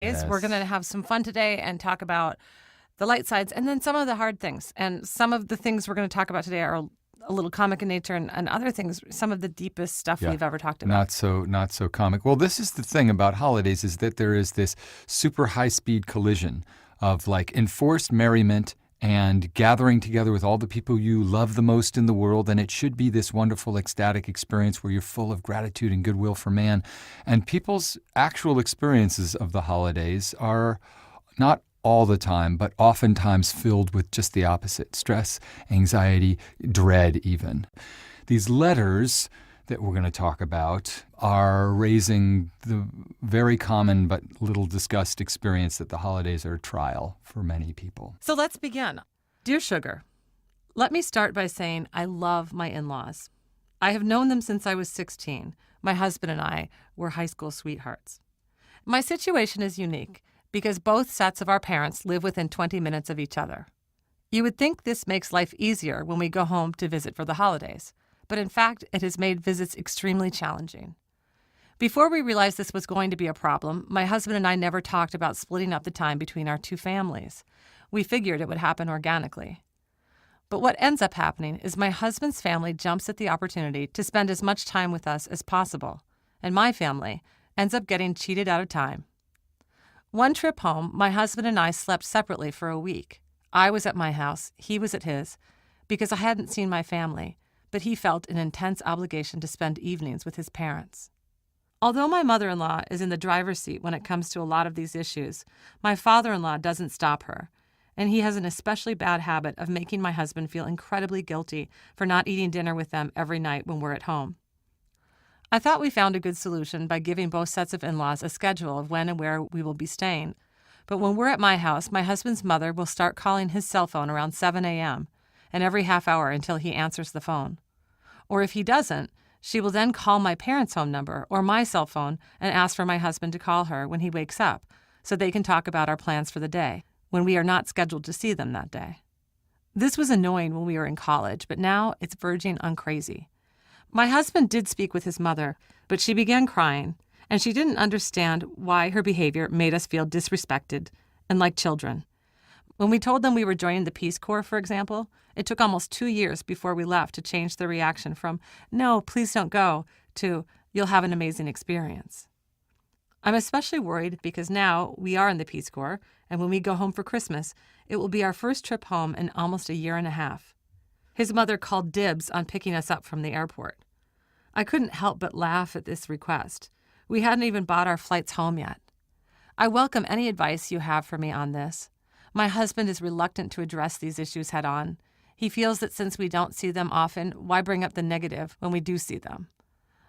We're going to have some fun today and talk about the light sides and then some of the hard things. And some of the things we're going to talk about today are a little comic in nature, and other things, some of the deepest stuff we've ever talked about. Not so comic. Well, this is the thing about holidays, is that there is this super high-speed collision of like enforced merriment and gathering together with all the people you love the most in the world. And it should be this wonderful, ecstatic experience where you're full of gratitude and goodwill for man. And people's actual experiences of the holidays are not all the time, but oftentimes filled with just the opposite: stress, anxiety, dread even. These letters that we're going to talk about are raising the very common but little discussed experience that the holidays are a trial for many people. So let's begin. Dear Sugar, let me start by saying I love my in-laws. I have known them since I was 16. My husband and I were high school sweethearts. My situation is unique because both sets of our parents live within 20 minutes of each other. You would think this makes life easier when we go home to visit for the holidays, but in fact, it has made visits extremely challenging. Before we realized this was going to be a problem, my husband and I never talked about splitting up the time between our two families. We figured it would happen organically. But what ends up happening is my husband's family jumps at the opportunity to spend as much time with us as possible, and my family ends up getting cheated out of time. One trip home, my husband and I slept separately for a week. I was at my house, he was at his, because I hadn't seen my family, but he felt an intense obligation to spend evenings with his parents. Although my mother-in-law is in the driver's seat when it comes to a lot of these issues, my father-in-law doesn't stop her, and he has an especially bad habit of making my husband feel incredibly guilty for not eating dinner with them every night when we're at home. I thought we found a good solution by giving both sets of in-laws a schedule of when and where we will be staying. But when we're at my house, my husband's mother will start calling his cell phone around 7 a.m. and every half hour until he answers the phone. Or if he doesn't, she will then call my parents' home number or my cell phone and ask for my husband to call her when he wakes up so they can talk about our plans for the day when we are not scheduled to see them that day. This was annoying when we were in college, but now it's verging on crazy. My husband did speak with his mother, but she began crying, and she didn't understand why her behavior made us feel disrespected and like children. When we told them we were joining the Peace Corps, for example, it took almost 2 years before we left to change the reaction from, "No, please don't go," to, "You'll have an amazing experience." I'm especially worried because now we are in the Peace Corps, and when we go home for Christmas, it will be our first trip home in almost a year and a half. His mother called dibs on picking us up from the airport. I couldn't help but laugh at this request. We hadn't even bought our flights home yet. I welcome any advice you have for me on this. My husband is reluctant to address these issues head on. He feels that since we don't see them often, why bring up the negative when we do see them?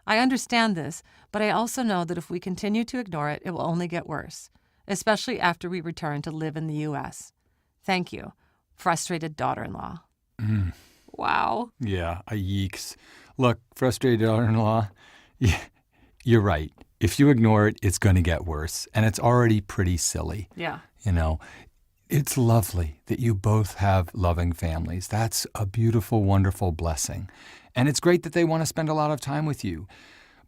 I understand this, but I also know that if we continue to ignore it, it will only get worse, especially after we return to live in the U.S. Thank you, frustrated daughter-in-law. Wow. Yeah, yeeks. Look, frustrated daughter-in-law, you're right. If you ignore it, it's going to get worse, and it's already pretty silly. Yeah. You know, it's lovely that you both have loving families. That's a beautiful, wonderful blessing. And it's great that they want to spend a lot of time with you.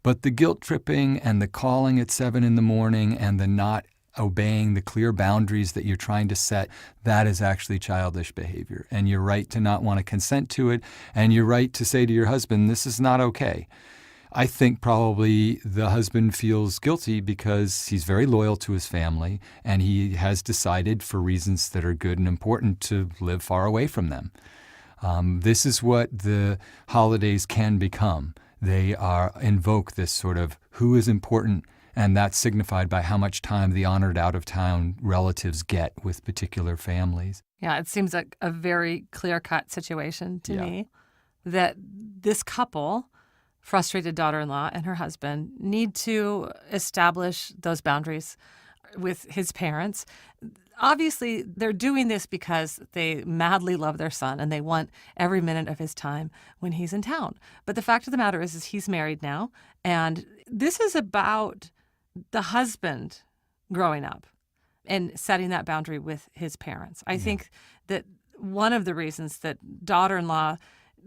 But the guilt tripping and the calling at 7 in the morning and the not obeying the clear boundaries that you're trying to set, that is actually childish behavior. And you're right to not want to consent to it. And you're right to say to your husband, this is not okay. I think probably the husband feels guilty because he's very loyal to his family and he has decided for reasons that are good and important to live far away from them. This is what the holidays can become. They invoke this sort of who is important, and that's signified by how much time the honored out-of-town relatives get with particular families. Yeah, it seems like a very clear-cut situation to me that this couple, frustrated daughter-in-law and her husband, need to establish those boundaries with his parents. Obviously, they're doing this because they madly love their son and they want every minute of his time when he's in town. But the fact of the matter is he's married now, and this is about the husband growing up and setting that boundary with his parents. I think that one of the reasons that daughter-in-law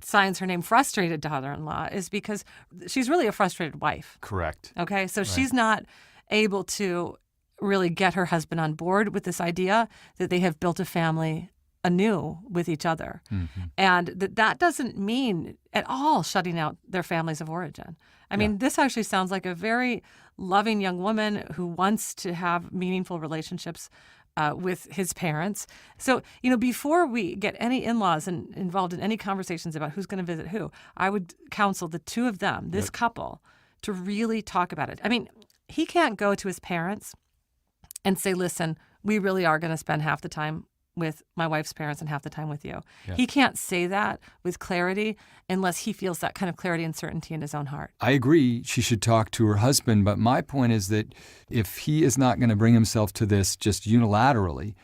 signs her name frustrated daughter-in-law is because she's really a frustrated wife. Correct. Okay, so she's not able to really get her husband on board with this idea that they have built a family anew with each other. And that doesn't mean at all shutting out their families of origin. I mean, this actually sounds like a very loving young woman who wants to have meaningful relationships with his parents. So, before we get any in-laws involved in any conversations about who's going to visit who, I would counsel the two of them, this couple, to really talk about it. I mean, he can't go to his parents and say, listen, we really are going to spend half the time with my wife's parents and half the time with you. Yeah. He can't say that with clarity unless he feels that kind of clarity and certainty in his own heart. I agree she should talk to her husband, but my point is that if he is not going to bring himself to this just unilaterally,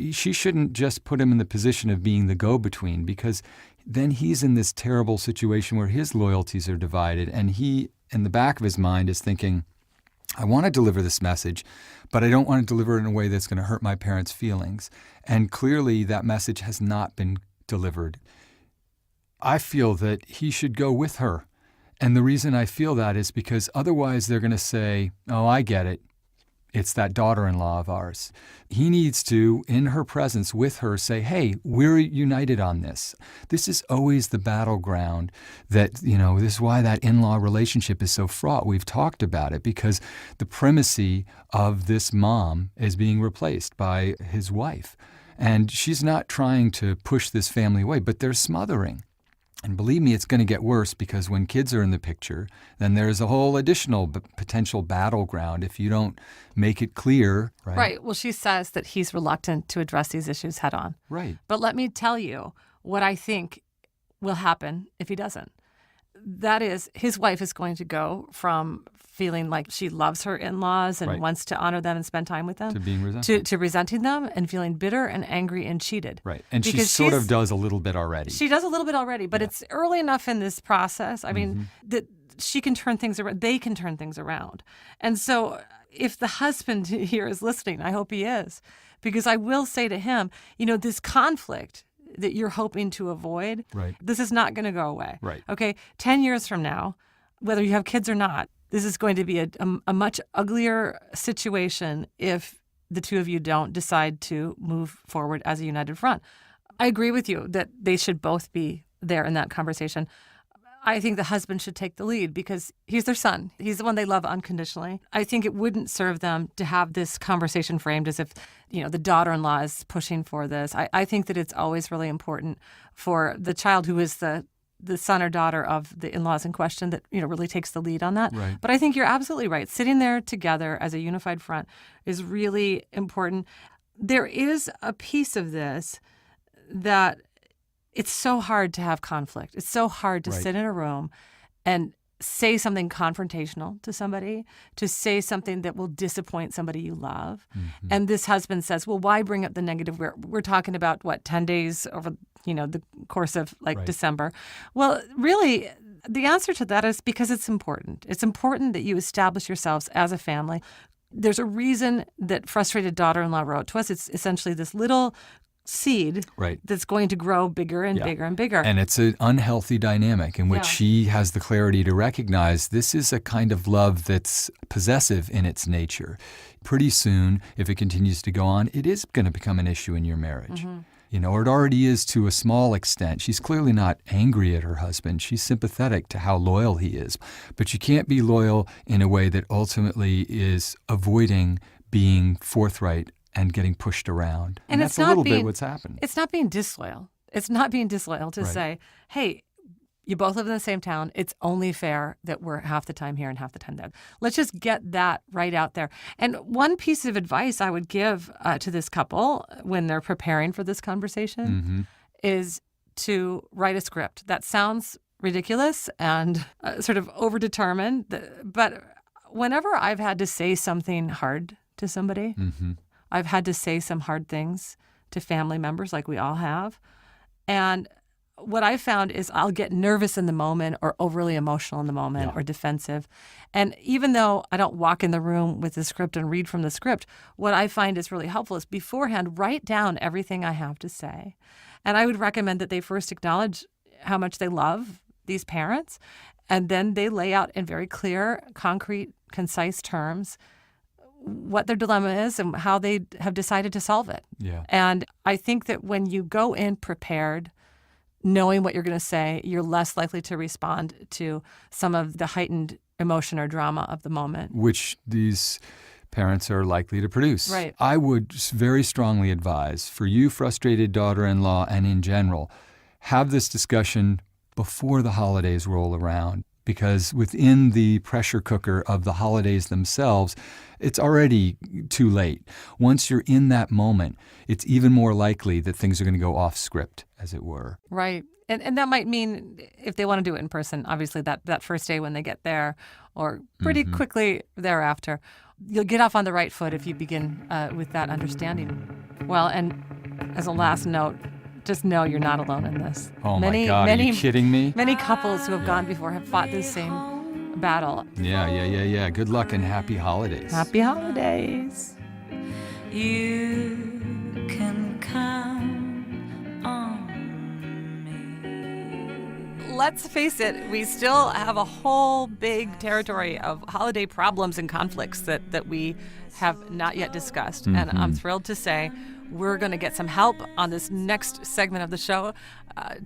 she shouldn't just put him in the position of being the go-between, because then he's in this terrible situation where his loyalties are divided, and he, in the back of his mind, is thinking, I want to deliver this message, but I don't want to deliver it in a way that's going to hurt my parents' feelings. And clearly that message has not been delivered. I feel that he should go with her. And the reason I feel that is because otherwise they're going to say, oh, I get it. It's that daughter-in-law of ours. He needs to, in her presence with her, say, hey, we're united on this. This is always the battleground that, this is why that in-law relationship is so fraught. We've talked about it because the primacy of this mom is being replaced by his wife. And she's not trying to push this family away, but they're smothering. And believe me, it's going to get worse because when kids are in the picture, then there's a whole additional potential battleground if you don't make it clear. Right? Right. Well, she says that he's reluctant to address these issues head on. Right. But let me tell you what I think will happen if he doesn't. That is, his wife is going to go from feeling like she loves her in-laws and wants to honor them and spend time with them to being resentful. To resenting them and feeling bitter and angry and cheated. Right. And she sort of does a little bit already. She does a little bit already, but it's early enough in this process. I mean, that she can turn things around. They can turn things around. And so if the husband here is listening, I hope he is, because I will say to him, this conflict that you're hoping to avoid, this is not going to go away. Right. Okay, 10 years from now, whether you have kids or not, this is going to be a much uglier situation if the two of you don't decide to move forward as a united front. I agree with you that they should both be there in that conversation. I think the husband should take the lead because he's their son. He's the one they love unconditionally. I think it wouldn't serve them to have this conversation framed as if, the daughter-in-law is pushing for this. I think that it's always really important for the child who is the son or daughter of the in-laws in question that, really takes the lead on that. Right. But I think you're absolutely right. Sitting there together as a unified front is really important. There is a piece of this that it's so hard to have conflict. It's so hard to sit in a room and say something confrontational to somebody, to say something that will disappoint somebody you love. And this husband says, well, why bring up the negative? We're talking about, 10 days over, the course of December. Well, really, the answer to that is because it's important. It's important that you establish yourselves as a family. There's a reason that frustrated daughter-in-law wrote to us. It's essentially this little seed that's going to grow bigger and bigger and bigger. And it's an unhealthy dynamic in which she has the clarity to recognize this is a kind of love that's possessive in its nature. Pretty soon, if it continues to go on, it is going to become an issue in your marriage. Or it already is to a small extent. She's clearly not angry at her husband. She's sympathetic to how loyal he is. But you can't be loyal in a way that ultimately is avoiding being forthright and getting pushed around. And that's a little bit what's happened. It's not being disloyal. It's not being disloyal to say, hey, you both live in the same town. It's only fair that we're half the time here and half the time there. Let's just get that right out there. And one piece of advice I would give to this couple when they're preparing for this conversation is to write a script. That sounds ridiculous and sort of overdetermined, but whenever I've had to say something hard to somebody, I've had to say some hard things to family members like we all have. And what I found is I'll get nervous in the moment or overly emotional in the moment or defensive. And even though I don't walk in the room with the script and read from the script, what I find is really helpful is beforehand, write down everything I have to say. And I would recommend that they first acknowledge how much they love these parents, and then they lay out in very clear, concrete, concise terms what their dilemma is and how they have decided to solve it. Yeah. And I think that when you go in prepared, knowing what you're going to say, you're less likely to respond to some of the heightened emotion or drama of the moment. Which these parents are likely to produce. Right. I would very strongly advise for you, frustrated daughter-in-law, and in general, have this discussion before the holidays roll around, because within the pressure cooker of the holidays themselves, it's already too late. Once you're in that moment, it's even more likely that things are going to go off script, as it were. Right. And that might mean if they want to do it in person, obviously that first day when they get there or pretty quickly thereafter, you'll get off on the right foot if you begin with that understanding. Well, and as a last note, just know you're not alone in this. Oh my God, are you kidding me? Many couples who have gone before have fought this same battle. Yeah. Good luck and happy holidays. Happy holidays. You can count on me. Let's face it, we still have a whole big territory of holiday problems and conflicts that we have not yet discussed. And I'm thrilled to say we're going to get some help on this next segment of the show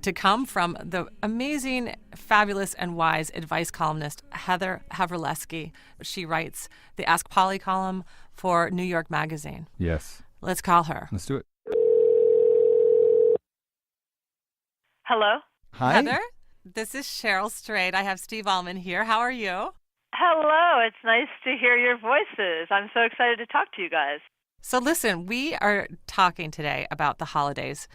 to come from the amazing, fabulous, and wise advice columnist, Heather Havrilesky. She writes the Ask Polly column for New York Magazine. Yes. Let's call her. Let's do it. Hello? Hi. Heather, this is Cheryl Strayed. I have Steve Almond here. How are you? Hello. It's nice to hear your voices. I'm so excited to talk to you guys. So listen, we are talking today about the holidays.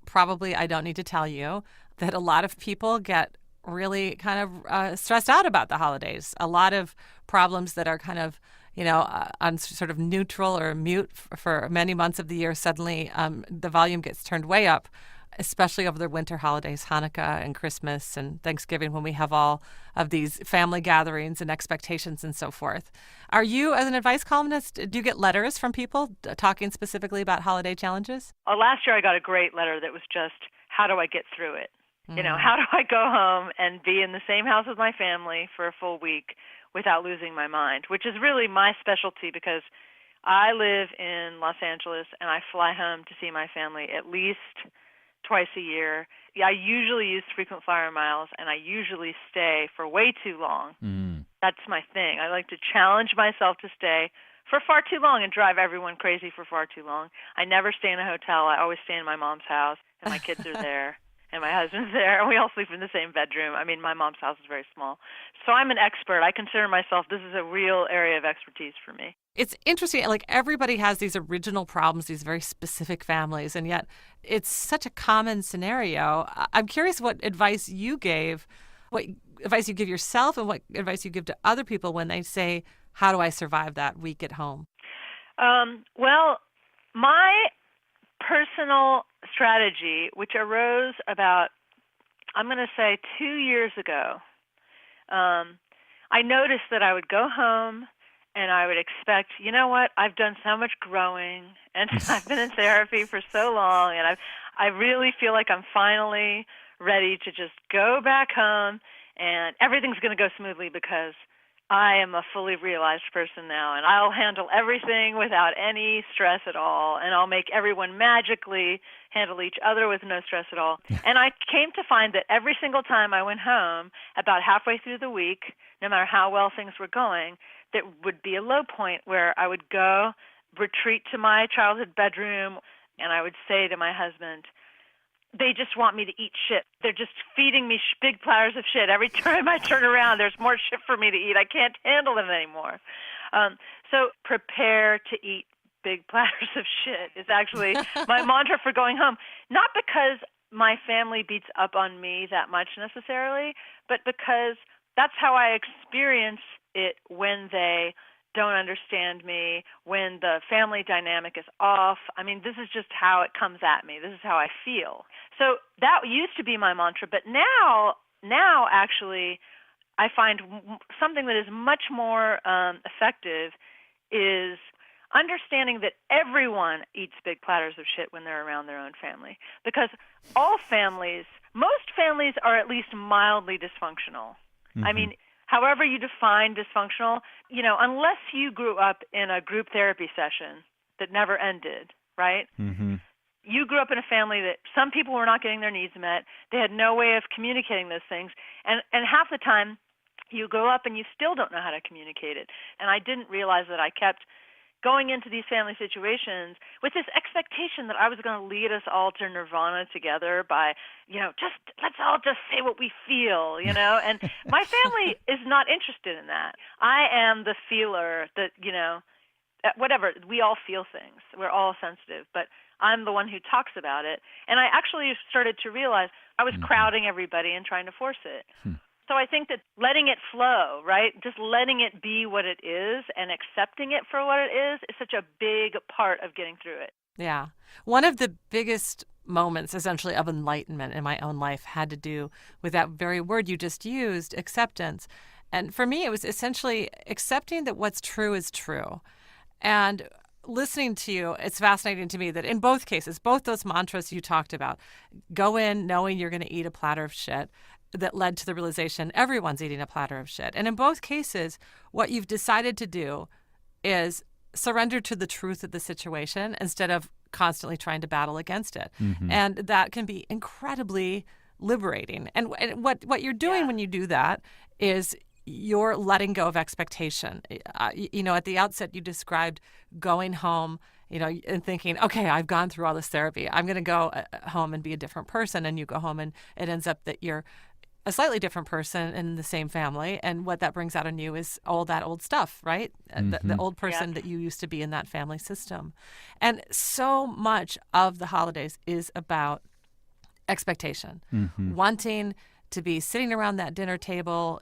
Probably I don't need to tell you that a lot of people get really kind of stressed out about the holidays. A lot of problems that are kind of, on sort of neutral or mute for many months of the year, suddenly the volume gets turned way up, especially over the winter holidays, Hanukkah and Christmas and Thanksgiving, when we have all of these family gatherings and expectations and so forth. Are you, as an advice columnist, do you get letters from people talking specifically about holiday challenges? Last year I got a great letter that was just, how do I get through it? How do I go home and be in the same house with my family for a full week without losing my mind, which is really my specialty because I live in Los Angeles and I fly home to see my family at least twice a year. I usually use frequent flyer miles, and I usually stay for way too long. That's my thing. I like to challenge myself to stay for far too long and drive everyone crazy for far too long. I never stay in a hotel. I always stay in my mom's house, and my kids are there, and my husband's there, and we all sleep in the same bedroom. I mean, my mom's house is very small. So I'm an expert. I consider myself, this is a real area of expertise for me. It's interesting, like everybody has these original problems, these very specific families, and yet it's such a common scenario. I'm curious what advice you gave, what advice you give yourself and what advice you give to other people when they say, how do I survive that week at home? Well, my personal strategy, which arose about, I'm going to say 2 years ago, I noticed that I would go home and I would expect, you know what, I've done so much growing and I've been in therapy for so long and I really feel like I'm finally ready to just go back home and everything's going to go smoothly because I am a fully realized person now and I'll handle everything without any stress at all and I'll make everyone magically handle each other with no stress at all. And I came to find that every single time I went home, about halfway through the week, no matter how well things were going, there would be a low point where I would go, retreat to my childhood bedroom, and I would say to my husband, they just want me to eat shit. They're just feeding me big platters of shit. Every time I turn around, there's more shit for me to eat. I can't handle them anymore. So prepare to eat big platters of shit is actually my mantra for going home. Not because my family beats up on me that much necessarily, but because that's how I experience it when they don't understand me, when the family dynamic is off. I mean, this is just how it comes at me. This is how I feel. So that used to be my mantra, but now actually I find something that is much more effective is understanding that everyone eats big platters of shit when they're around their own family. Because most families are at least mildly dysfunctional. I mean, however you define dysfunctional, unless you grew up in a group therapy session that never ended, right? Mm-hmm. You grew up in a family that some people were not getting their needs met. They had no way of communicating those things. And half the time, you grow up and you still don't know how to communicate it. And I didn't realize that I kept going into these family situations with this expectation that I was going to lead us all to nirvana together by, let's all just say what we feel, And my family is not interested in that. I am the feeler that, whatever, we all feel things. We're all sensitive, but I'm the one who talks about it. And I actually started to realize I was crowding everybody and trying to force it. So I think that letting it flow, right, just letting it be what it is and accepting it for what it is such a big part of getting through it. Yeah. One of the biggest moments, essentially, of enlightenment in my own life had to do with that very word you just used, acceptance. And for me, it was essentially accepting that what's true is true. And listening to you, it's fascinating to me that in both cases, both those mantras you talked about, go in knowing you're going to eat a platter of shit, that led to the realization everyone's eating a platter of shit. And in both cases, what you've decided to do is surrender to the truth of the situation instead of constantly trying to battle against it. Mm-hmm. And that can be incredibly liberating. And what you're doing when you do that is you're letting go of expectation. At the outset, you described going home, and thinking, okay, I've gone through all this therapy. I'm going to go home and be a different person. And you go home and it ends up that you're a slightly different person in the same family. And what that brings out in you is all that old stuff, right? Mm-hmm. The old person that you used to be in that family system. And so much of the holidays is about expectation, wanting to be sitting around that dinner table,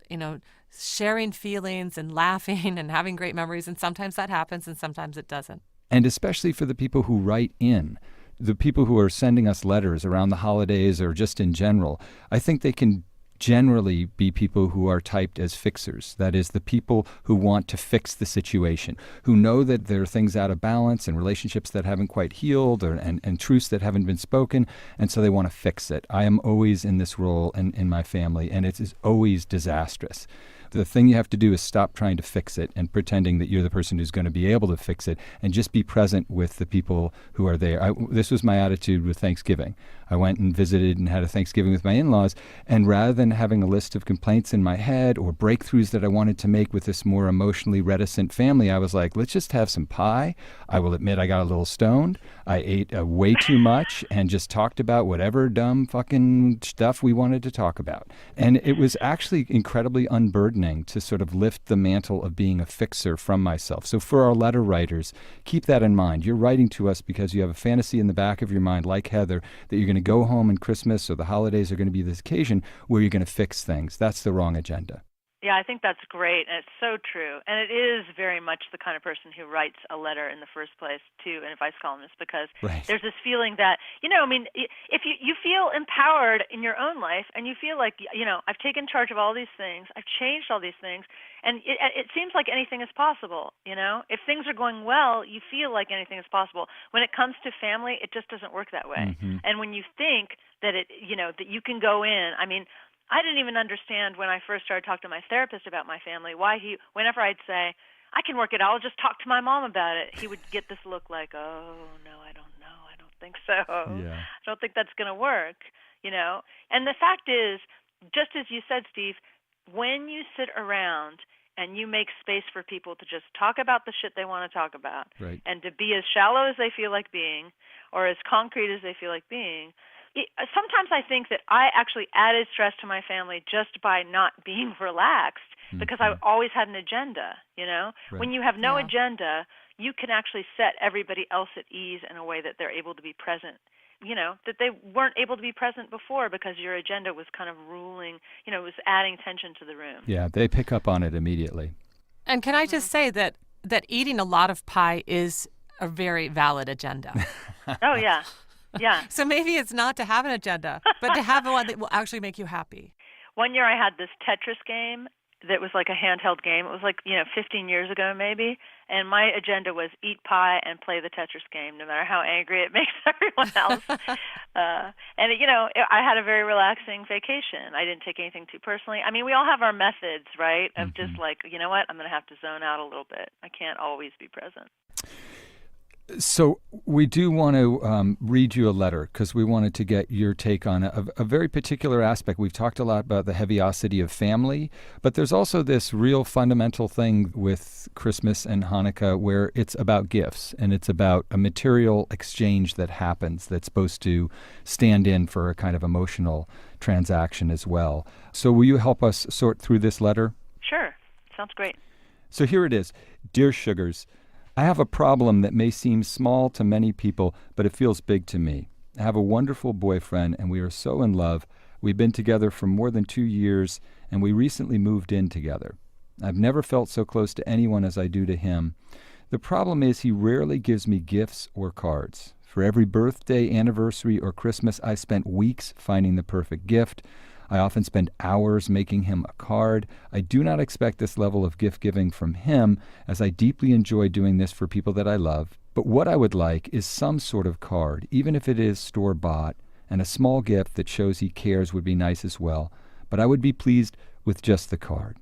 sharing feelings and laughing and having great memories. And sometimes that happens and sometimes it doesn't. And especially for the people who write in, the people who are sending us letters around the holidays or just in general, I think they can generally be people who are typed as fixers. That is, the people who want to fix the situation, who know that there are things out of balance and relationships that haven't quite healed and truths that haven't been spoken, and so they want to fix it. I am always in this role in my family, and it is always disastrous. The thing you have to do is stop trying to fix it and pretending that you're the person who's going to be able to fix it, and just be present with the people who are there. This was my attitude with Thanksgiving. I went and visited and had a Thanksgiving with my in-laws, and rather than having a list of complaints in my head or breakthroughs that I wanted to make with this more emotionally reticent family, I was like, let's just have some pie. I will admit I got a little stoned. I ate way too much and just talked about whatever dumb fucking stuff we wanted to talk about. And it was actually incredibly unburdening to sort of lift the mantle of being a fixer from myself. So for our letter writers, keep that in mind. You're writing to us because you have a fantasy in the back of your mind, like Heather, that you're going to go home and Christmas or the holidays are going to be this occasion where you're going to fix things. That's the wrong agenda. Yeah, I think that's great, and it's so true. And it is very much the kind of person who writes a letter in the first place to an advice columnist, because there's this feeling that, if you feel empowered in your own life and you feel like, I've taken charge of all these things, I've changed all these things, and it seems like anything is possible, If things are going well, you feel like anything is possible. When it comes to family, it just doesn't work that way. Mm-hmm. And when you think that that you can go in, I didn't even understand when I first started talking to my therapist about my family why whenever I'd say, I can work it out, I'll just talk to my mom about it, he would get this look like, oh, no, I don't know, I don't think so. Yeah. I don't think that's going to work, And the fact is, just as you said, Steve, when you sit around and you make space for people to just talk about the shit they want to talk about, and to be as shallow as they feel like being or as concrete as they feel like being, sometimes I think that I actually added stress to my family just by not being relaxed, because I always had an agenda, When you have no agenda, you can actually set everybody else at ease in a way that they're able to be present, that they weren't able to be present before because your agenda was kind of ruling, it was adding tension to the room. Yeah, they pick up on it immediately. And can I just say that eating a lot of pie is a very valid agenda. Oh, yeah. Yeah. So maybe it's not to have an agenda, but to have one that will actually make you happy. One year I had this Tetris game that was like a handheld game. It was like, 15 years ago maybe. And my agenda was eat pie and play the Tetris game, no matter how angry it makes everyone else. And, I had a very relaxing vacation. I didn't take anything too personally. I mean, we all have our methods, right, of just like, you know what, I'm going to have to zone out a little bit. I can't always be present. So we do want to read you a letter because we wanted to get your take on a very particular aspect. We've talked a lot about the heaviosity of family, but there's also this real fundamental thing with Christmas and Hanukkah where it's about gifts and it's about a material exchange that happens that's supposed to stand in for a kind of emotional transaction as well. So will you help us sort through this letter? Sure. Sounds great. So here it is. Dear Sugars, I have a problem that may seem small to many people, but it feels big to me. I have a wonderful boyfriend, and we are so in love. We've been together for more than 2 years, and we recently moved in together. I've never felt so close to anyone as I do to him. The problem is he rarely gives me gifts or cards. For every birthday, anniversary, or Christmas, I spent weeks finding the perfect gift. I often spend hours making him a card. I do not expect this level of gift giving from him, as I deeply enjoy doing this for people that I love. But what I would like is some sort of card, even if it is store-bought, and a small gift that shows he cares would be nice as well. But I would be pleased with just the card.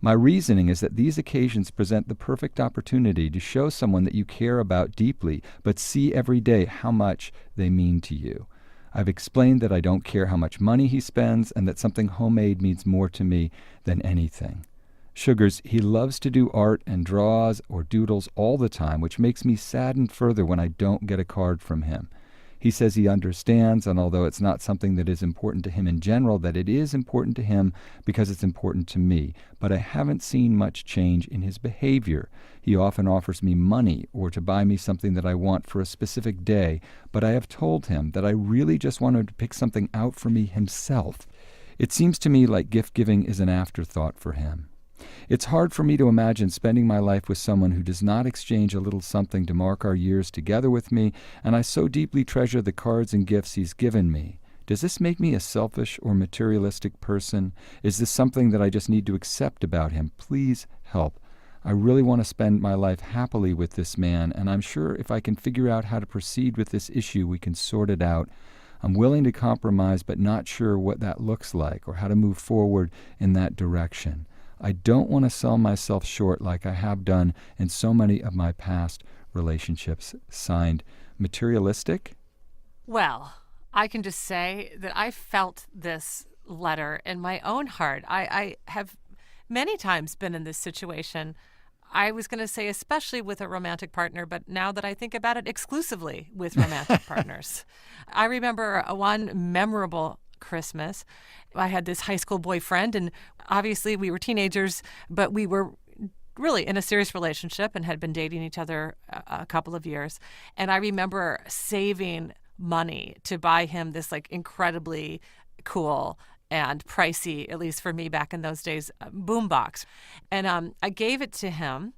My reasoning is that these occasions present the perfect opportunity to show someone that you care about deeply, but see every day how much they mean to you. I've explained that I don't care how much money he spends and that something homemade means more to me than anything. Sugars, he loves to do art and draws or doodles all the time, which makes me sadden further when I don't get a card from him. He says he understands, and although it's not something that is important to him in general, that it is important to him because it's important to me. But I haven't seen much change in his behavior. He often offers me money or to buy me something that I want for a specific day, but I have told him that I really just want him to pick something out for me himself. It seems to me like gift-giving is an afterthought for him. It's hard for me to imagine spending my life with someone who does not exchange a little something to mark our years together with me, and I so deeply treasure the cards and gifts he's given me. Does this make me a selfish or materialistic person? Is this something that I just need to accept about him? Please help. I really want to spend my life happily with this man, and I'm sure if I can figure out how to proceed with this issue, we can sort it out. I'm willing to compromise, but not sure what that looks like or how to move forward in that direction. I don't want to sell myself short like I have done in so many of my past relationships. Signed, Materialistic? Well, I can just say that I felt this letter in my own heart. I have many times been in this situation. I was going to say especially with a romantic partner, but now that I think about it, exclusively with romantic partners. I remember one memorable Christmas. I had this high school boyfriend, and obviously we were teenagers, but we were really in a serious relationship and had been dating each other a couple of years. And I remember saving money to buy him this like incredibly cool and pricey, at least for me back in those days, boombox. And I gave it to him,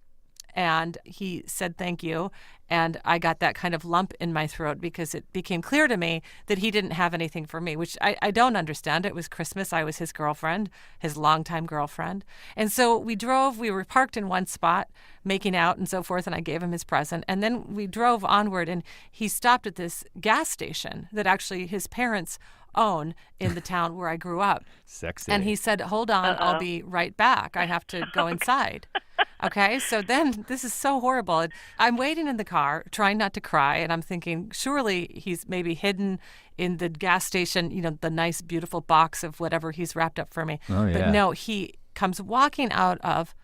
and he said thank you. And I got that kind of lump in my throat because it became clear to me that he didn't have anything for me, which I don't understand. It was Christmas. I was his girlfriend, his longtime girlfriend. And so we were parked in one spot, making out and so forth, and I gave him his present. And then we drove onward, and he stopped at this gas station that actually his parents own in the town where I grew up. Sexy. And he said, hold on, I'll be right back. I have to go inside. Okay, so then this is so horrible. I'm waiting in the car, trying not to cry, and I'm thinking, surely he's maybe hidden in the gas station, the nice, beautiful box of whatever he's wrapped up for me. Oh, yeah. But no, he comes walking out of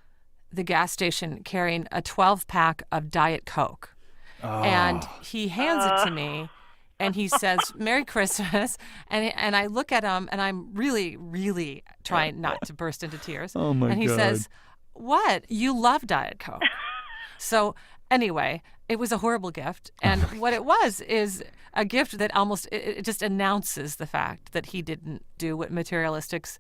the gas station carrying a 12-pack of Diet Coke. Oh. And he hands it to me. And he says, Merry Christmas. And I look at him, and I'm really, really trying not to burst into tears. Oh, my God. And he says, what? You love Diet Coke. So anyway, it was a horrible gift. And what it was is a gift that almost, it just announces the fact that he didn't do what Materialistic's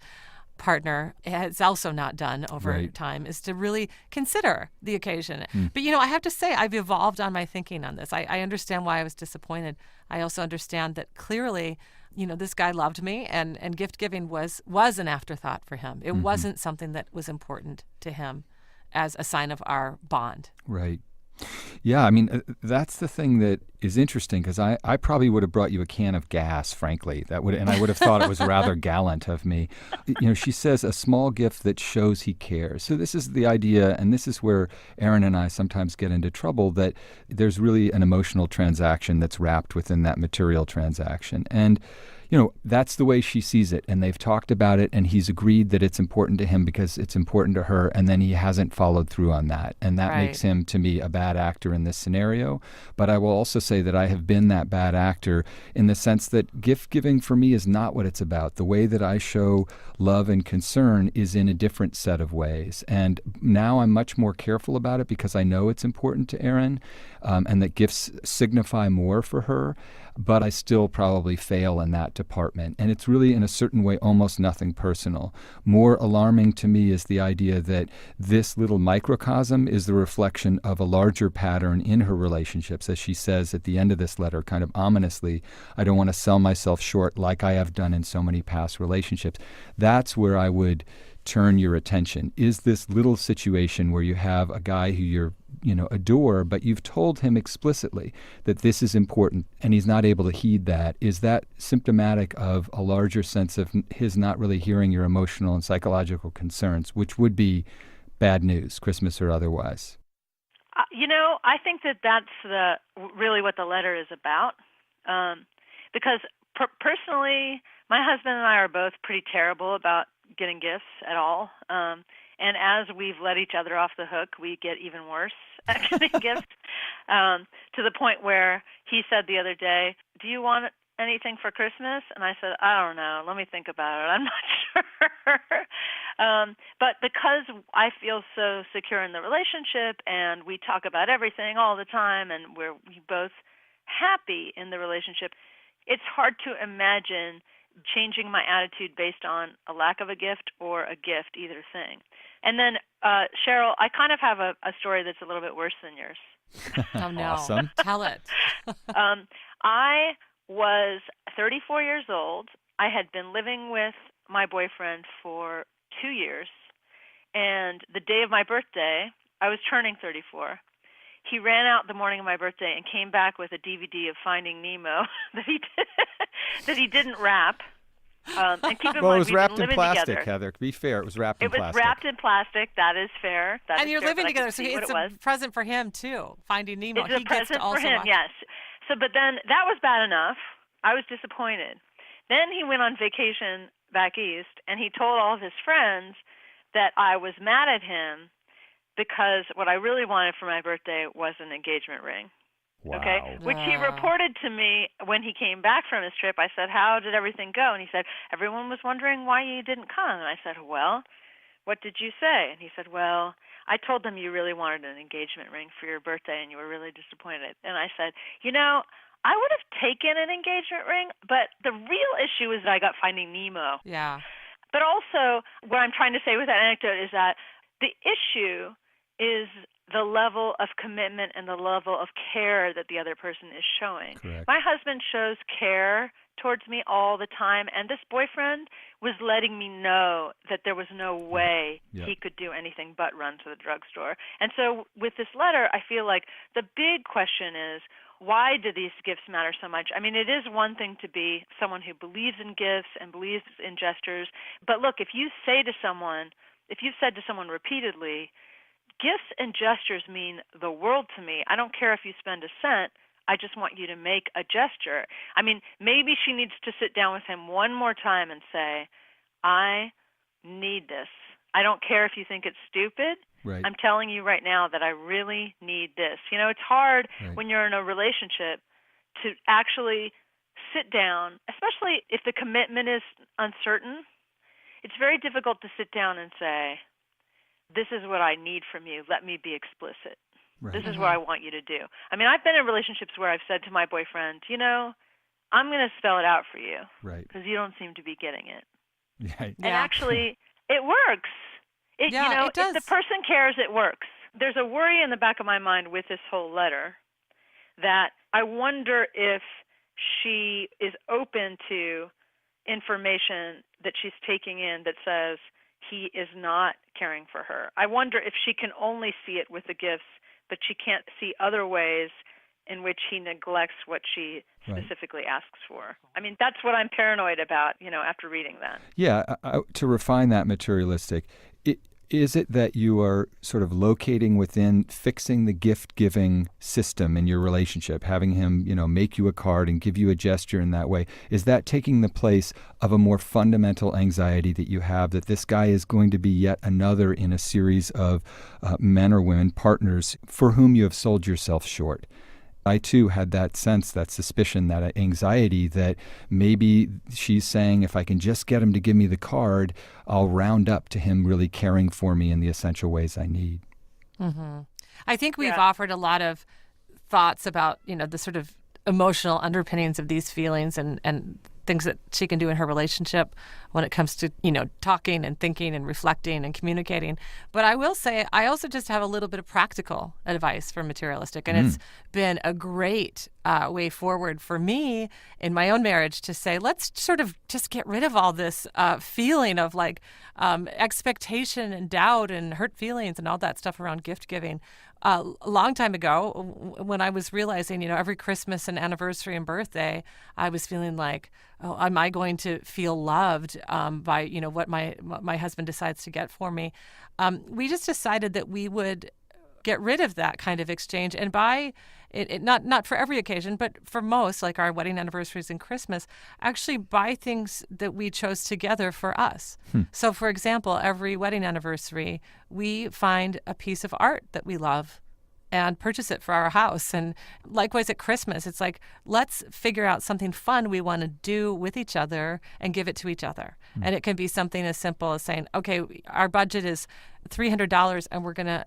partner has also not done over time, is to really consider the occasion. But, I have to say, I've evolved on my thinking on this. I understand why I was disappointed. I also understand that clearly, this guy loved me, and gift giving was an afterthought for him. It wasn't something that was important to him. as a sign of our bond. Right. Yeah, I mean, that's the thing that is interesting, because I probably would have brought you a can of gas, frankly. And I would have thought it was rather gallant of me. She says a small gift that shows he cares. So this is the idea, and this is where Erin and I sometimes get into trouble, that there's really an emotional transaction that's wrapped within that material transaction. And that's the way she sees it, and they've talked about it, and he's agreed that it's important to him because it's important to her, and then he hasn't followed through on that. And that Right. makes him, to me, a bad actor in this scenario. But I will also say that I have been that bad actor in the sense that gift giving for me is not what it's about. The way that I show love and concern is in a different set of ways. And now I'm much more careful about it because I know it's important to Erin, and that gifts signify more for her. But I still probably fail in that department. And it's really, in a certain way, almost nothing personal. More alarming to me is the idea that this little microcosm is the reflection of a larger pattern in her relationships. As she says at the end of this letter, kind of ominously, I don't want to sell myself short like I have done in so many past relationships. That's where I would turn your attention. Is this little situation where you have a guy who you're adore, but you've told him explicitly that this is important and he's not able to heed that. Is that symptomatic of a larger sense of his not really hearing your emotional and psychological concerns, which would be bad news, Christmas or otherwise? I think that that's really what the letter is about. Because personally, my husband and I are both pretty terrible about getting gifts at all. And as we've let each other off the hook, we get even worse at getting gifts, to the point where he said the other day, "Do you want anything for Christmas?" And I said, "I don't know. Let me think about it. I'm not sure." But because I feel so secure in the relationship and we talk about everything all the time and we're both happy in the relationship, it's hard to imagine changing my attitude based on a lack of a gift or a gift, either thing. And then, Cheryl, I kind of have a story that's a little bit worse than yours. Oh, no. Awesome. Tell it. I was 34 years old. I had been living with my boyfriend for 2 years. And the day of my birthday, I was turning 34. He ran out the morning of my birthday and came back with a DVD of Finding Nemo that he didn't wrap. And keep in Well, mind, it was we've wrapped been in living plastic, together. Heather. To be fair, it was wrapped in It was plastic. wrapped in plastic. That is fair. And you're living but together, I so could see it's what it was. a present for him, too, Finding Nemo. It's a He gets present to also for him, watch. yes. So, but then that was bad enough. I was disappointed. Then he went on vacation back east, and he told all of his friends that I was mad at him because what I really wanted for my birthday was an engagement ring. Wow. Okay, which he reported to me when he came back from his trip. I said, "How did everything go?" And he said, "Everyone was wondering why you didn't come." And I said, "Well, what did you say?" And he said, "Well, I told them you really wanted an engagement ring for your birthday and you were really disappointed." And I said, I would have taken an engagement ring, but the real issue is that I got Finding Nemo. Yeah. But also, what I'm trying to say with that anecdote is that the issue is the level of commitment and the level of care that the other person is showing. Correct. My husband shows care towards me all the time, and this boyfriend was letting me know that there was no way he could do anything but run to the drugstore. And so with this letter, I feel like the big question is, why do these gifts matter so much? I mean, it is one thing to be someone who believes in gifts and believes in gestures, but look, if you've said to someone repeatedly, gifts and gestures mean the world to me. I don't care if you spend a cent. I just want you to make a gesture. I mean, maybe she needs to sit down with him one more time and say, I need this. I don't care if you think it's stupid. Right. I'm telling you right now that I really need this. It's hard when you're in a relationship to actually sit down, especially if the commitment is uncertain. It's very difficult to sit down and say, this is what I need from you. Let me be explicit. Right. This is what I want you to do. I mean, I've been in relationships where I've said to my boyfriend, I'm going to spell it out for you. Right. Because you don't seem to be getting it. Yeah. And actually, it works. It does. If the person cares, it works. There's a worry in the back of my mind with this whole letter that I wonder if she is open to information that she's taking in that says he is not caring for her. I wonder if she can only see it with the gifts, but she can't see other ways in which he neglects what she specifically asks for. I mean, that's what I'm paranoid about, after reading that. Yeah, to refine that materialistic, is it that you are sort of locating within fixing the gift-giving system in your relationship, having him, make you a card and give you a gesture in that way? Is that taking the place of a more fundamental anxiety that you have, that this guy is going to be yet another in a series of men or women, partners, for whom you have sold yourself short? I, too, had that sense, that suspicion, that anxiety that maybe she's saying, if I can just get him to give me the card, I'll round up to him really caring for me in the essential ways I need. Mm-hmm. I think we've offered a lot of thoughts about, the sort of emotional underpinnings of these feelings and things that she can do in her relationship when it comes to, talking and thinking and reflecting and communicating. But I will say, I also just have a little bit of practical advice for materialistic. And it's been a great way forward for me in my own marriage to say, let's sort of just get rid of all this feeling of expectation and doubt and hurt feelings and all that stuff around gift giving. A long time ago, when I was realizing, every Christmas and anniversary and birthday, I was feeling like, oh, am I going to feel loved by, what my husband decides to get for me? We just decided that we would get rid of that kind of exchange and buy it not for every occasion, but for most, like our wedding anniversaries and Christmas, actually buy things that we chose together for us. So, for example, every wedding anniversary, we find a piece of art that we love and purchase it for our house. And likewise at Christmas, it's like, let's figure out something fun we want to do with each other and give it to each other. And it can be something as simple as saying, okay, our budget is $300 and we're going to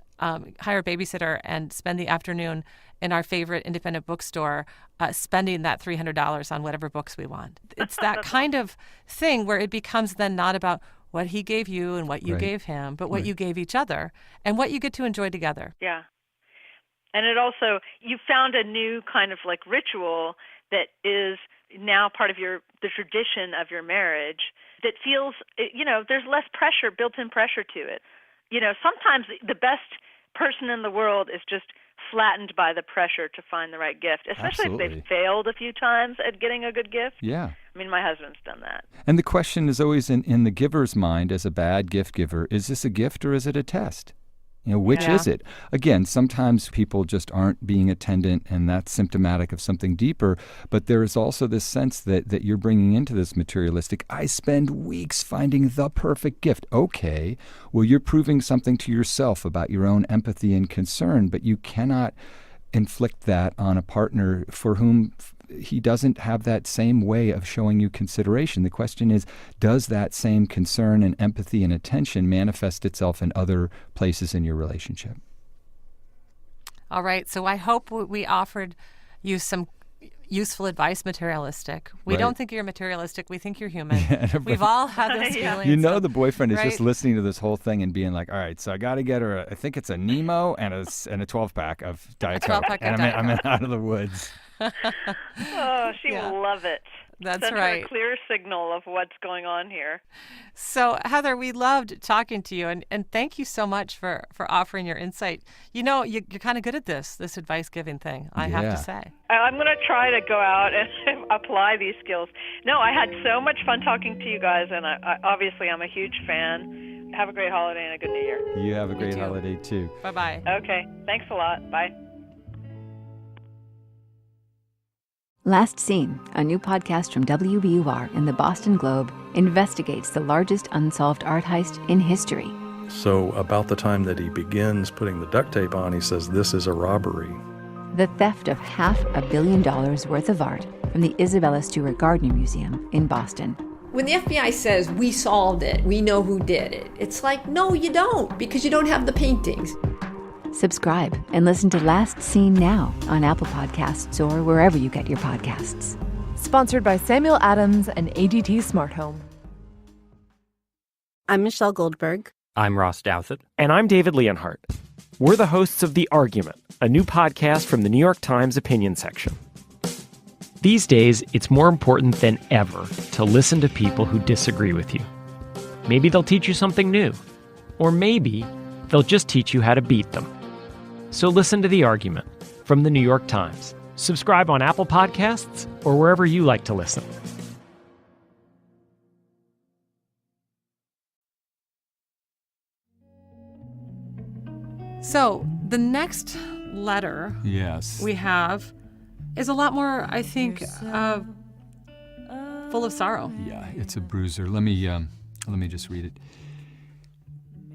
hire a babysitter and spend the afternoon in our favorite independent bookstore spending that $300 on whatever books we want. It's that kind of thing where it becomes then not about what he gave you and what you gave him, but what you gave each other and what you get to enjoy together. Yeah. And it also, you found a new kind of ritual that is now part of the tradition of your marriage that feels, there's less pressure, built-in pressure to it. Sometimes the best person in the world is just flattened by the pressure to find the right gift, especially if they've failed a few times at getting a good gift. Yeah. I mean, my husband's done that. And the question is always in the giver's mind, as a bad gift giver, is this a gift or is it a test? Which is it? Again, sometimes people just aren't being attendant, and that's symptomatic of something deeper. But there is also this sense that you're bringing into this materialistic, I spend weeks finding the perfect gift. Okay, well, you're proving something to yourself about your own empathy and concern, but you cannot inflict that on a partner for whom he doesn't have that same way of showing you consideration. The question is, does that same concern and empathy and attention manifest itself in other places in your relationship? All right. So I hope we offered you some useful advice, materialistic. We don't think you're materialistic. We think you're human. We've all had those feelings. The boyfriend is just listening to this whole thing and being like, all right, so I got to get her, I think it's a Nemo and a 12-pack of Diet Coke. And I'm out of the woods. Oh, she will love it. That's Send right. her a clear signal of what's going on here. So, Heather, we loved talking to you, and thank you so much for offering your insight. You're kind of good at this advice-giving thing, I have to say. I'm going to try to go out and apply these skills. No, I had so much fun talking to you guys, and obviously I'm a huge fan. Have a great holiday and a good New Year. You have a great holiday, too. Bye-bye. Okay. Thanks a lot. Bye. Last Seen, a new podcast from WBUR and the Boston Globe, investigates the largest unsolved art heist in history. So about the time that he begins putting the duct tape on, he says, this is a robbery. The theft of $500 million worth of art from the Isabella Stewart Gardner Museum in Boston. When the FBI says, we solved it, we know who did it, it's like, no, you don't, because you don't have the paintings. Subscribe and listen to Last Seen now on Apple Podcasts or wherever you get your podcasts. Sponsored by Samuel Adams and ADT Smart Home. I'm Michelle Goldberg. I'm Ross Douthat. And I'm David Leonhardt. We're the hosts of The Argument, a new podcast from the New York Times opinion section. These days, it's more important than ever to listen to people who disagree with you. Maybe they'll teach you something new. Or maybe they'll just teach you how to beat them. So listen to The Argument from the New York Times. Subscribe on Apple Podcasts or wherever you like to listen. So the next letter Yes. we have is a lot more, I think, full of sorrow. Yeah, it's a bruiser. Let me just read it.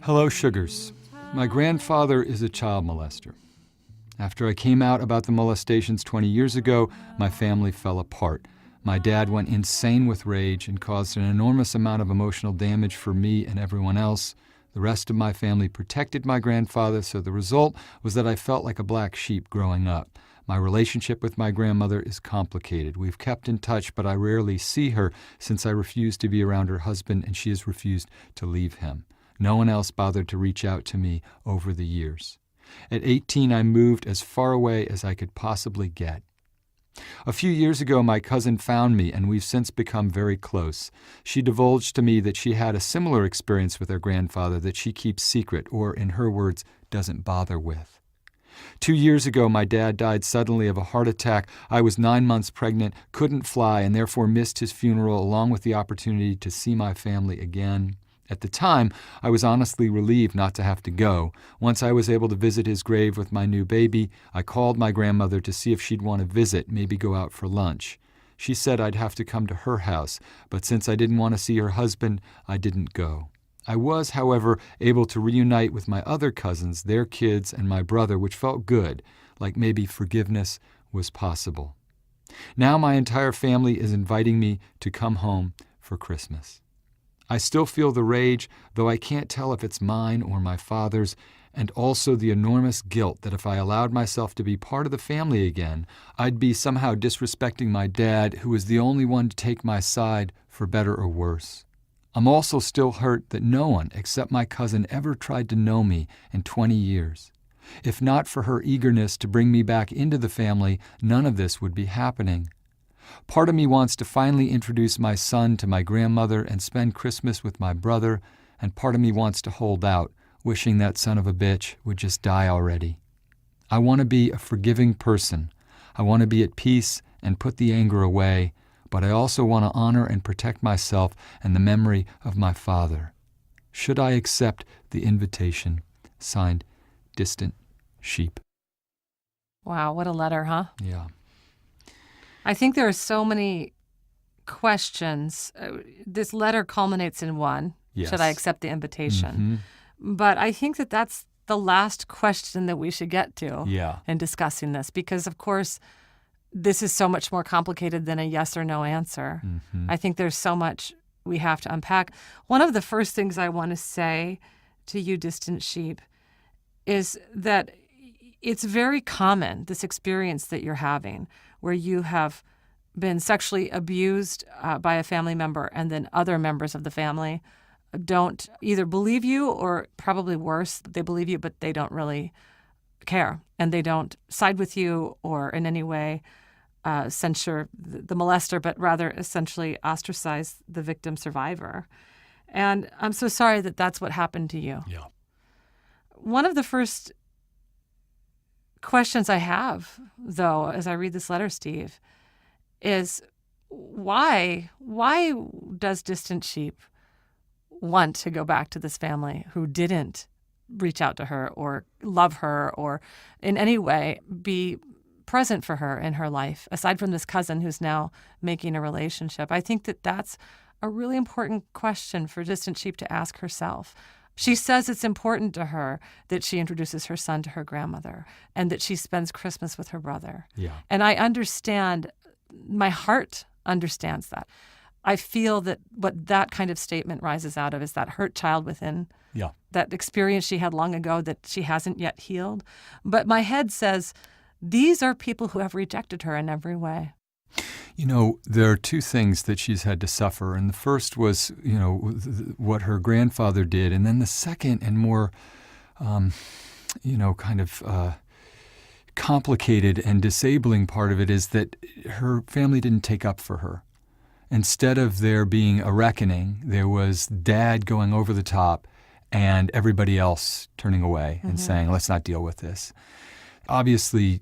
Hello, Sugars. My grandfather is a child molester. After I came out about the molestations 20 years ago, my family fell apart. My dad went insane with rage and caused an enormous amount of emotional damage for me and everyone else. The rest of my family protected my grandfather, so the result was that I felt like a black sheep growing up. My relationship with my grandmother is complicated. We've kept in touch, but I rarely see her since I refused to be around her husband and she has refused to leave him. No one else bothered to reach out to me over the years. At 18, I moved as far away as I could possibly get. A few years ago, my cousin found me, and we've since become very close. She divulged to me that she had a similar experience with her grandfather that she keeps secret, or, in her words, doesn't bother with. 2 years ago, my dad died suddenly of a heart attack. I was 9 months pregnant, couldn't fly, and therefore missed his funeral along with the opportunity to see my family again. At the time, I was honestly relieved not to have to go. Once I was able to visit his grave with my new baby, I called my grandmother to see if she'd want to visit, maybe go out for lunch. She said I'd have to come to her house, but since I didn't want to see her husband, I didn't go. I was, however, able to reunite with my other cousins, their kids, and my brother, which felt good, like maybe forgiveness was possible. Now my entire family is inviting me to come home for Christmas. I still feel the rage, though I can't tell if it's mine or my father's, and also the enormous guilt that if I allowed myself to be part of the family again, I'd be somehow disrespecting my dad, who was the only one to take my side, for better or worse. I'm also still hurt that no one except my cousin ever tried to know me in 20 years. If not for her eagerness to bring me back into the family, none of this would be happening. Part of me wants to finally introduce my son to my grandmother and spend Christmas with my brother, and part of me wants to hold out, wishing that son of a bitch would just die already. I want to be a forgiving person. I want to be at peace and put the anger away, but I also want to honor and protect myself and the memory of my father. Should I accept the invitation? Signed, Distant Sheep. Wow, what a letter, huh? Yeah. I think there are so many questions. This letter culminates in one. Yes. Should I accept the invitation? But I think that that's the last question that we should get to in discussing this, because, of course, this is so much more complicated than a yes or no answer. I think there's so much we have to unpack. One of the first things I want to say to you, Distant Sheep, is that it's very common, this experience that you're having, where you have been sexually abused by a family member, and then other members of the family don't either believe you, or probably worse, they believe you, but they don't really care, and they don't side with you or in any way censure the molester, but rather essentially ostracize the victim survivor. And I'm so sorry that that's what happened to you. Yeah. One of the first questions I have, though, as I read this letter, Steve, is why does Distant Sheep want to go back to this family who didn't reach out to her or love her or in any way be present for her in her life, aside from this cousin who's now making a relationship? I think that that's a really important question for Distant Sheep to ask herself. She says it's important to her that she introduces her son to her grandmother and that she spends Christmas with her brother. Yeah. And I understand, my heart understands that. I feel that what that kind of statement rises out of is that hurt child within, that experience she had long ago that she hasn't yet healed. But my head says, these are people who have rejected her in every way. You know, there are two things that she's had to suffer. And the first was, what her grandfather did. And then the second and more, complicated and disabling part of it is that her family didn't take up for her. Instead of there being a reckoning, there was Dad going over the top and everybody else turning away and saying, let's not deal with this. Obviously,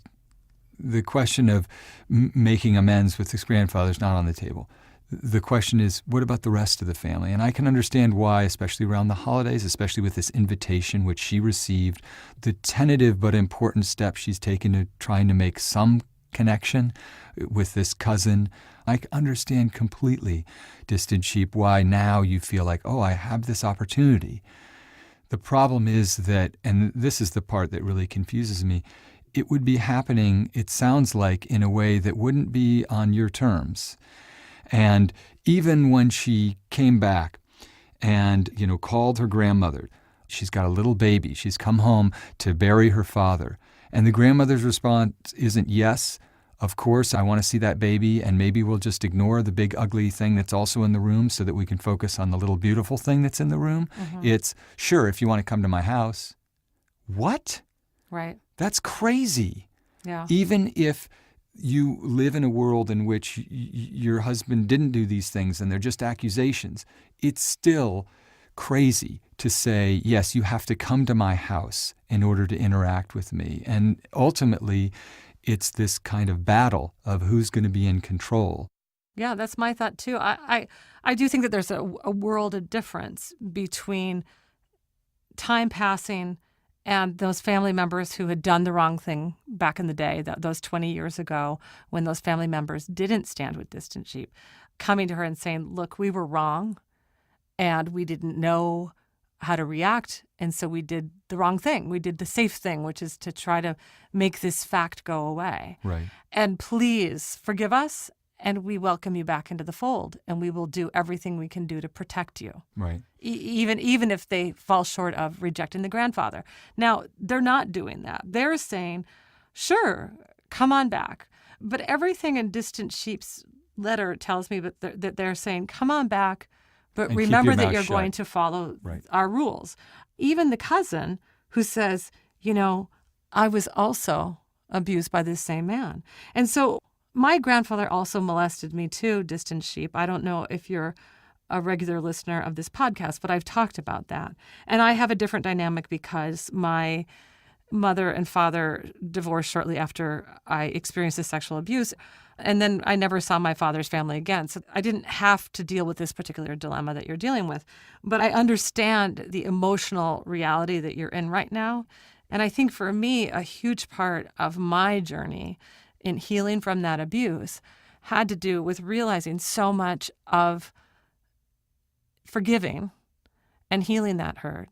the question of making amends with this grandfather is not on the table. The question is, what about the rest of the family? And I can understand why, especially around the holidays, especially with this invitation which she received, the tentative but important step she's taken to trying to make some connection with this cousin. I understand completely, Distant Sheep, why now you feel like, oh, I have this opportunity. The problem is that, and this is the part that really confuses me, it would be happening, it sounds like, in a way that wouldn't be on your terms. And even when she came back and, called her grandmother, she's got a little baby, she's come home to bury her father. And the grandmother's response isn't, yes, of course, I want to see that baby, and maybe we'll just ignore the big ugly thing that's also in the room so that we can focus on the little beautiful thing that's in the room. It's, sure, if you want to come to my house. What? Right. That's crazy. Yeah. Even if you live in a world in which your husband didn't do these things and they're just accusations, it's still crazy to say, yes, you have to come to my house in order to interact with me. And ultimately, it's this kind of battle of who's going to be in control. Yeah, that's my thought too. I do think that there's a world of difference between time passing and those family members who had done the wrong thing back in the day, those 20 years ago, when those family members didn't stand with Distant Sheep, coming to her and saying, look, we were wrong and we didn't know how to react, and so we did the wrong thing. We did the safe thing, which is to try to make this fact go away. Right. And please forgive us, and we welcome you back into the fold, and we will do everything we can do to protect you. Right. Even if they fall short of rejecting the grandfather. Now, they're not doing that. They're saying, sure, come on back. But everything in Distant Sheep's letter tells me that they're saying, come on back, but and remember that you're shut. going to follow Right. our rules. Even the cousin who says, I was also abused by this same man. And so my grandfather also molested me too, Distant Sheep. I don't know if you're a regular listener of this podcast, but I've talked about that. And I have a different dynamic because my mother and father divorced shortly after I experienced this sexual abuse. And then I never saw my father's family again. So I didn't have to deal with this particular dilemma that you're dealing with. But I understand the emotional reality that you're in right now. And I think for me, a huge part of my journey in healing from that abuse had to do with realizing so much of forgiving and healing that hurt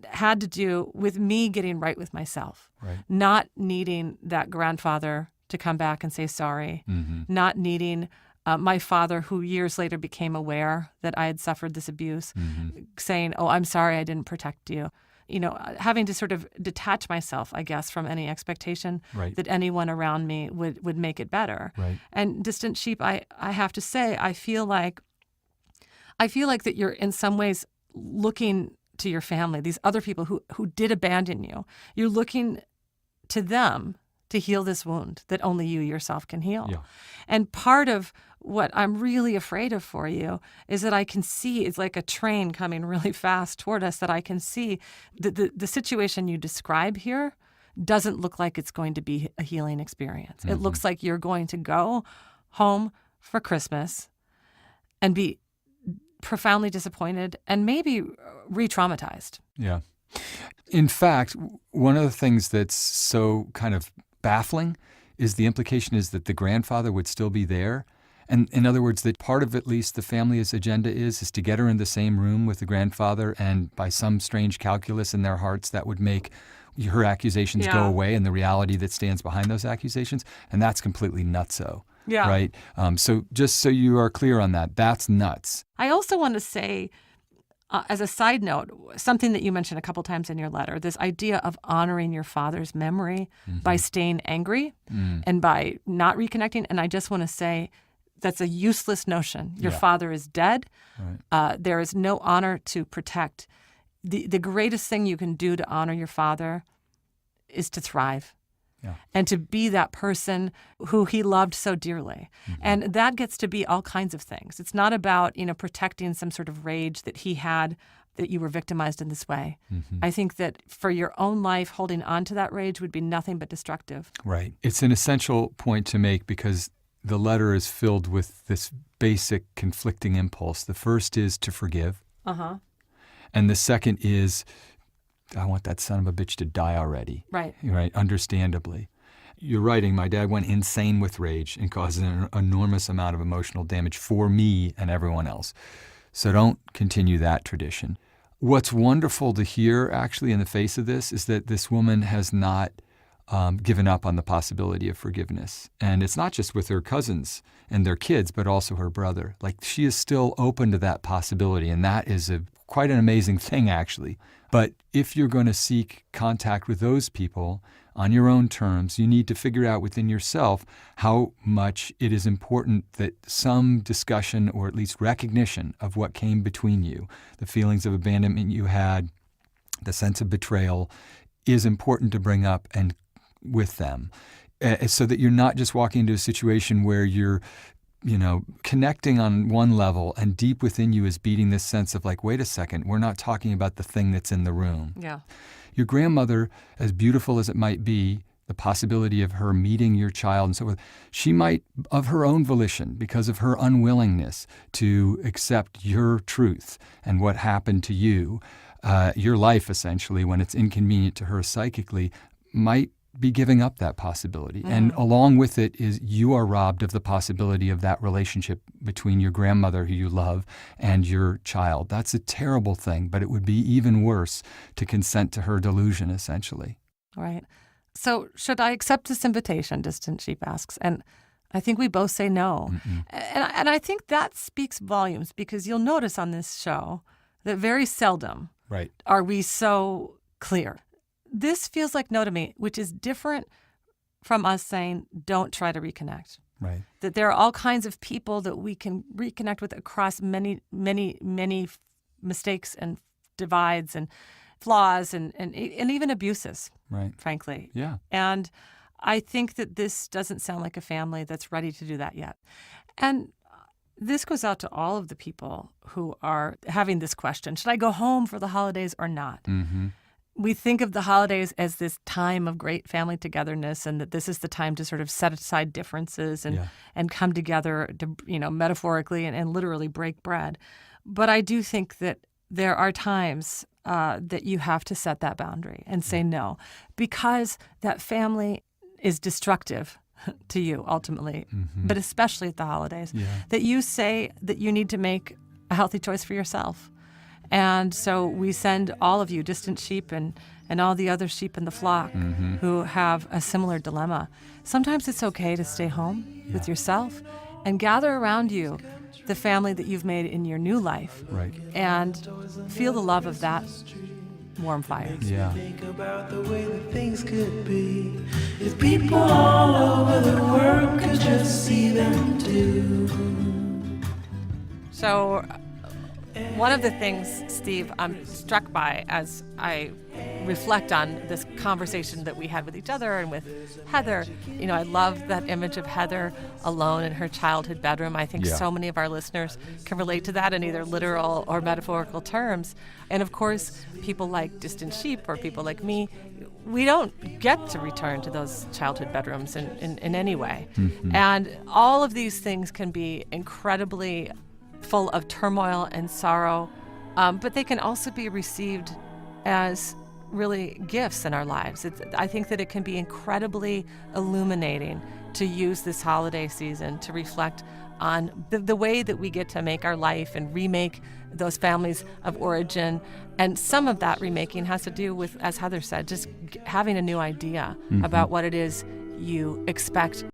had to do with me getting right with myself, Right. not needing that grandfather to come back and say sorry, not needing my father, who years later became aware that I had suffered this abuse, saying, oh, I'm sorry I didn't protect you. Having to sort of detach myself, I guess, from any expectation Right. that anyone around me would make it better. Right. And Distant Sheep, I have to say, I feel like that you're in some ways looking to your family, these other people who did abandon you. You're looking to them to heal this wound that only you yourself can heal. Yeah. And part of what I'm really afraid of for you is that I can see, it's like a train coming really fast toward us, that I can see the situation you describe here doesn't look like it's going to be a healing experience. It looks like you're going to go home for Christmas and be profoundly disappointed and maybe re-traumatized. Yeah. In fact, one of the things that's so kind of baffling is the implication is that the grandfather would still be there. And in other words, that part of at least the family's agenda is to get her in the same room with the grandfather, and by some strange calculus in their hearts, that would make her accusations go away and the reality that stands behind those accusations. And that's completely nutso. Yeah. Right? So just so you are clear on that, that's nuts. I also want to say, as a side note, something that you mentioned a couple times in your letter, this idea of honoring your father's memory by staying angry and by not reconnecting. And I just want to say that's a useless notion. Your father is dead. Right. There is no honor to protect. The greatest thing you can do to honor your father is to thrive. and to be that person who he loved so dearly. And that gets to be all kinds of things. It's not about, protecting some sort of rage that he had, that you were victimized in this way. I think that for your own life, holding on to that rage would be nothing but destructive. Right. It's an essential point to make because the letter is filled with this basic conflicting impulse. The first is to forgive. And the second is, I want that son of a bitch to die already. Right. Right, understandably. You're writing, my dad went insane with rage and caused an enormous amount of emotional damage for me and everyone else. So don't continue that tradition. What's wonderful to hear, actually, in the face of this is that this woman has not given up on the possibility of forgiveness. And it's not just with her cousins and their kids, but also her brother. Like, she is still open to that possibility, and that is quite an amazing thing, actually. But if you're going to seek contact with those people on your own terms, you need to figure out within yourself how much it is important that some discussion or at least recognition of what came between you, the feelings of abandonment you had, the sense of betrayal, is important to bring up and with them, so that you're not just walking into a situation where you're connecting on one level and deep within you is beating this sense of like, wait a second, we're not talking about the thing that's in the room. Yeah. Your grandmother, as beautiful as it might be, the possibility of her meeting your child and so forth, she might, of her own volition, because of her unwillingness to accept your truth and what happened to you, your life essentially, when it's inconvenient to her psychically, might be giving up that possibility. And along with it is you are robbed of the possibility of that relationship between your grandmother, who you love, and your child. That's a terrible thing, but it would be even worse to consent to her delusion, essentially. Right. So should I accept this invitation, Distant Sheep asks? And I think we both say no. And I think that speaks volumes, because you'll notice on this show that very seldom are we so clear. This feels like no to me, which is different from us saying, don't try to reconnect. Right. That there are all kinds of people that we can reconnect with across many, many, many mistakes and divides and flaws and even abuses, frankly. Yeah. And I think that this doesn't sound like a family that's ready to do that yet. And this goes out to all of the people who are having this question, should I go home for the holidays or not? We think of the holidays as this time of great family togetherness, and that this is the time to sort of set aside differences and come together to, metaphorically and literally break bread. But I do think that there are times that you have to set that boundary and say no, because that family is destructive to you ultimately, but especially at the holidays, that you say that you need to make a healthy choice for yourself. And so we send all of you, Distant Sheep and all the other sheep in the flock who have a similar dilemma. Sometimes it's okay to stay home with yourself and gather around you the family that you've made in your new life and feel the love of that warm fire. Yeah. Think about the way that things could be if people all over the world could just see them too. So one of the things, Steve, I'm struck by as I reflect on this conversation that we had with each other and with Heather, I love that image of Heather alone in her childhood bedroom. I think so many of our listeners can relate to that in either literal or metaphorical terms. And of course, people like Distant Sheep or people like me, we don't get to return to those childhood bedrooms in any way. And all of these things can be incredibly full of turmoil and sorrow, but they can also be received as really gifts in our lives. I think that it can be incredibly illuminating to use this holiday season to reflect on the way that we get to make our life and remake those families of origin. And some of that remaking has to do with, as Heather said, just having a new idea about what it is you expect